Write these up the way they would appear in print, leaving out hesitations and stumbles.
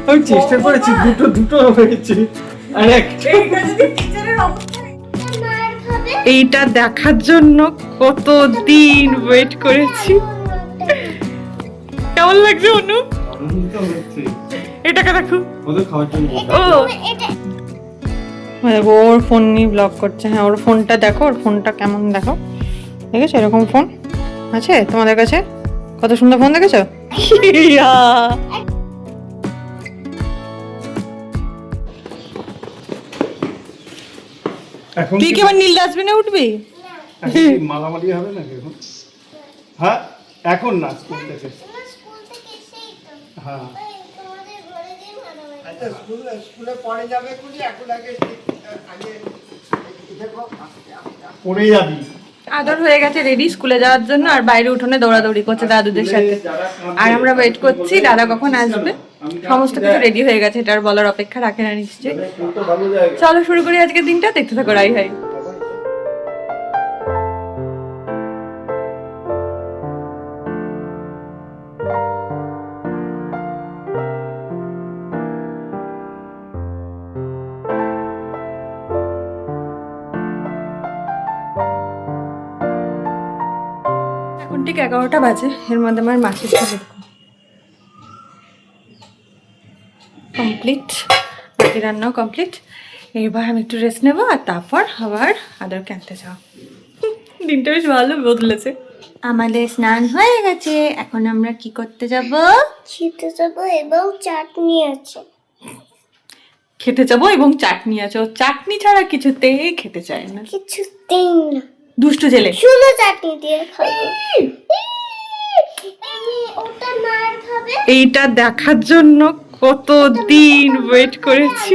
আমি চেষ্টা করেছি, দুটো হয়েছে আর এইটা যদি টিচারের অবস্থা এইটা দেখার জন্য কত দিন ওয়েট করেছি। কেমন লাগছে অনু? আনন্দ হচ্ছে। এটাকে দেখো, ওদের খাওয়ার জন্য ওর ফোন নিয়ে ব্লগ করছে। হ্যাঁ, ওর ফোনটা দেখো, ওর ফোনটা কেমন দেখো। দেখেছো এরকম ফোন আছে তোমাদের কাছে? কত সুন্দর ফোন দেখেছো? এখন তুই কি এবার নীল ডাস্টবিনে উঠবি? মালামালি হবে না এখন? হ্যাঁ, এখন না, স্কুল থেকে। হ্যাঁ, আচ্ছা, স্কুলে পরে যাবে কোনি, এখন আগে পড়ে যাবি। আদর হয়ে গেছে রেডি স্কুলে যাওয়ার জন্য, আর বাইরে উঠোনে দৌড়াদৌড়ি করছে দাদুদের সাথে। আর আমরা ওয়েট করছি দাদা কখন আসবে। সমস্ত কিছু রেডি হয়ে গেছে, এটা আর বলার অপেক্ষা রাখে না নিশ্চয়ই। চলো শুরু করি আজকের দিনটা, দেখতে থাকো রাই ভাই। এখন ঠিক 11টা বাজে, এর মধ্যে আমার মাছের ঝোল কমপ্লিট, বাকি রান্নাও কমপ্লিট। এবার আমি একটু রেস্ট নেবো আর তারপর আবার আদরকে আনতে যাও। দিনটা বেশ ভালো বদলেছে। আমাদের স্নান হয়ে গেছে, এখন আমরা কি করতে যাব? খেতে যাবো এবং চাটনি আছে। খেতে যাবো এবং চাটনি আছে। ও চাটনি ছাড়া কিছুতেই খেতে চায় না, কিছুতেই না। দুষ্টু ছেলে। শুধু চাটনি দিয়ে খাবো। আমি ওটা মার খাবে। এইটা দেখার জন্য কত দিন ওয়েট করেছি।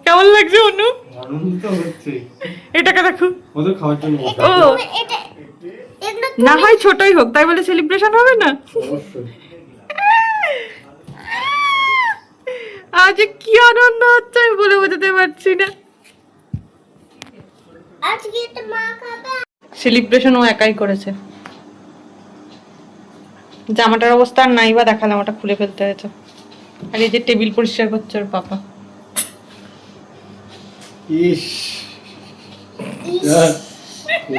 কেমন লাগছে অনু? আনন্দ হচ্ছে। এটাকে দেখো, ওদের খাওয়ার জন্য ও এটা এগুলো না হয় ছোটই হোক, তাই বলে সেলিব্রেশন হবে না? অবশ্যই। আজ কি আনন্দ হচ্ছে আমি বলে বোঝাতে পারছি না। আজকে এটা মা খাবে। সেলিব্রেশন ও একাই করেছে। জামাটার অবস্থা আর নাই বা দেখালাম, ওটা খুলে ফেলতে হয়েছে। আর এই যে টেবিল পরিষ্কার করছে ওর পাপা। ইস,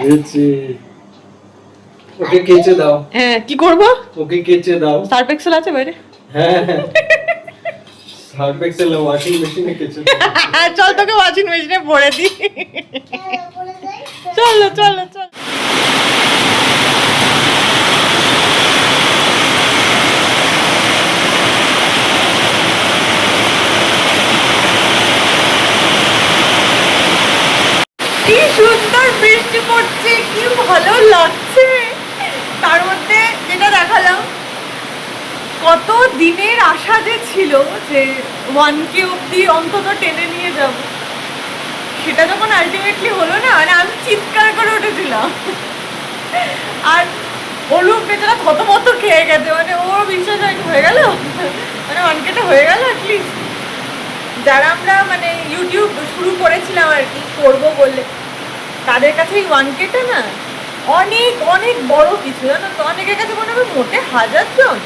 হয়েছে। ওকে কেচে দাও। হ্যাঁ, কি করবো? ওকে কেচে দাও। সার্ফ এক্সেল আছে বাইরে? হ্যাঁ, সার্ফ এক্সেল ওয়াশিং মেশিনে কেচে দাও। চল তোকে ওয়াশিং মেশিনে ভরে দিই। বলে যাই চলো চলো চলো। কি সুন্দর বৃষ্টি পড়ছে, কি ভালো লাগছে। তার মধ্যে যেটা দেখালাম, কত দিনের আশা যে ছিল যে 1K অব্দি অন্তত টেনে নিয়ে যাব, সেটা যখন আলটিমেটলি হলো না, মানে আমি চিৎকার করে উঠেছিলাম। আর অলুক বেচারা কত খেয়ে গেছে, মানে ওর বিশ্বাস হয়ে গেল, মানে 1Kটা হয়ে গেল অ্যাটলিস্ট। যারা আমরা মানে ইউটিউব শুরু করেছিলাম আর কি করবো বলে, তাদের কাছে এই 1Kটা না অনেক অনেক বড় কিছু, জানো তো। অনেকের কাছে মনে হবে মোটে 1000 জন,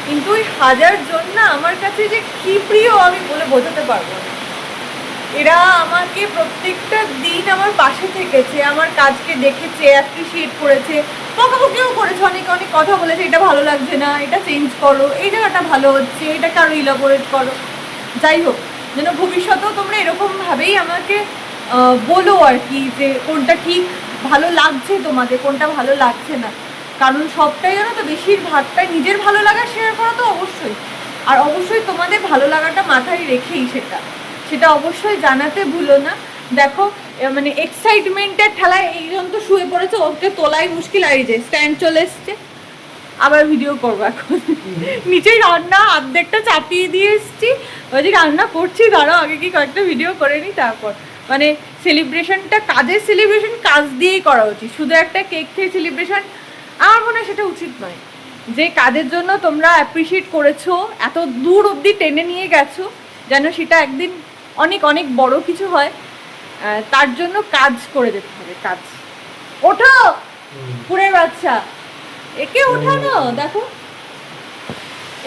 কিন্তু ওই 1000 জন না আমার কাছে যে কি প্রিয় আমি বলে বোঝাতে পারবো না। এরা আমাকে প্রত্যেকটা দিন আমার পাশে থেকেছে, আমার কাজকে দেখেছে, অ্যাপ্রিসিয়েট করেছে, বকাবকিও করেছে, অনেক অনেক কথা বলেছে, এটা ভালো লাগছে না, এটা চেঞ্জ করো, এই জায়গাটা ভালো হচ্ছে, এটাকে আরো ইলাবোরেট করো। যাই হোক, যেন ভবিষ্যতেও তোমরা এরকমভাবেই আমাকে বলো আর কি, যে কোনটা ঠিক ভালো লাগছে তোমাদের, কোনটা ভালো লাগছে না। কারণ সবটাই জানো তো, বেশিরভাগটাই নিজের ভালো লাগা শেয়ার করা তো অবশ্যই, আর অবশ্যই তোমাদের ভালো লাগাটা মাথায় রেখেই সেটা অবশ্যই জানাতে ভুলো না। দেখো মানে এক্সাইটমেন্টের ঠেলায় এইজন তো শুয়ে পড়েছে, ওকে তোলাই মুশকিল। আর এই যে স্ট্যান্ড চলে এসছে, আবার ভিডিও করবো এখন। নিচেই রান্না অর্ধেকটা চাপিয়ে দিয়ে এসছি, ওই যে রান্না করছি, ধরো আগে কি কয়েকটা ভিডিও করে নিই তারপর। মানে সেলিব্রেশনটা, কাজের সেলিব্রেশন কাজ দিয়েই করা উচিত, শুধু একটা কেক খেয়ে সেলিব্রেশন আমার মনে হয় সেটা উচিত নয়। যে কাজের জন্য তোমরা অ্যাপ্রিসিয়েট করেছো, এত দূর অবধি টেনে নিয়ে গেছো, যেন সেটা একদিন অনেক অনেক বড় কিছু হয়, তার জন্য কাজ করে যেতে হবে। কাজ। ওঠো পুরের বাচ্চা, একে ওঠানো, দেখো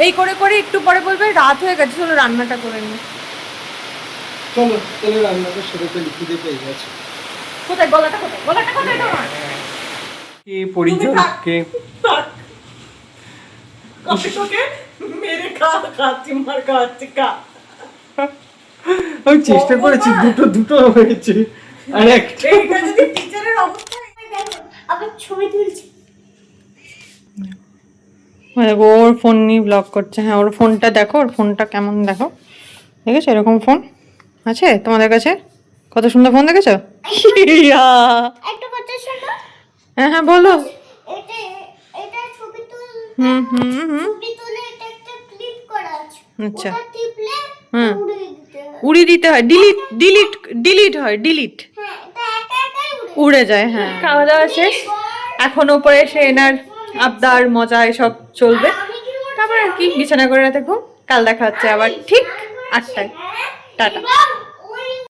এই করে করে একটু পরে বলবে রাত হয়ে গেছে, চলো রান্নাটা করে নি। চলো তাহলে রান্নাটা সেরে ফেলি, খিদে পেয়ে গেছে। কোথায় গলাটা, কোথায় গলাটা, কোথায় তোমার? কি পরিজন কে তোকে মেরে খাচ্ছি, মার খাচ্ছি কা। আমি চেষ্টা করেছি, দুটো হয়েছে আর একটা। এইটা যদি টিচারের অবস্থা। দেখো আবার ছবি তুলছি। দেখো ওর ফোন নিয়ে ব্লগ করছে। হ্যাঁ ওর ফোনটা দেখো, ওর ফোনটা কেমন দেখো, দেখেছো এরকম ফোন আছে তোমাদের কাছে? কত সুন্দর ফোন দেখেছো? একটা কথা শোনো, হ্যাঁ হ্যাঁ বলো। এটা এটা ছবি হুম হুম হুম। ছবি তুলে এটা একটা ক্লিপ করা আছে, আচ্ছা। ওটা টিপলে হুম। উড়িয়ে দিতে হবে। উড়িয়ে দিতে হয়, ডিলিট হয়, ডিলিট হ্যাঁ এটা একা একাই উড়ে যায়। হ্যাঁ খাওয়া দাওয়া শেষ, এখন ওপরে এসে এনার আবদার মজা এসব চলবে, আমি কি করছি? তারপর আর কি বিছানা করে রাতে ঘুম। কাল দেখা হচ্ছে আবার ঠিক 8টায়। টাটা। এবার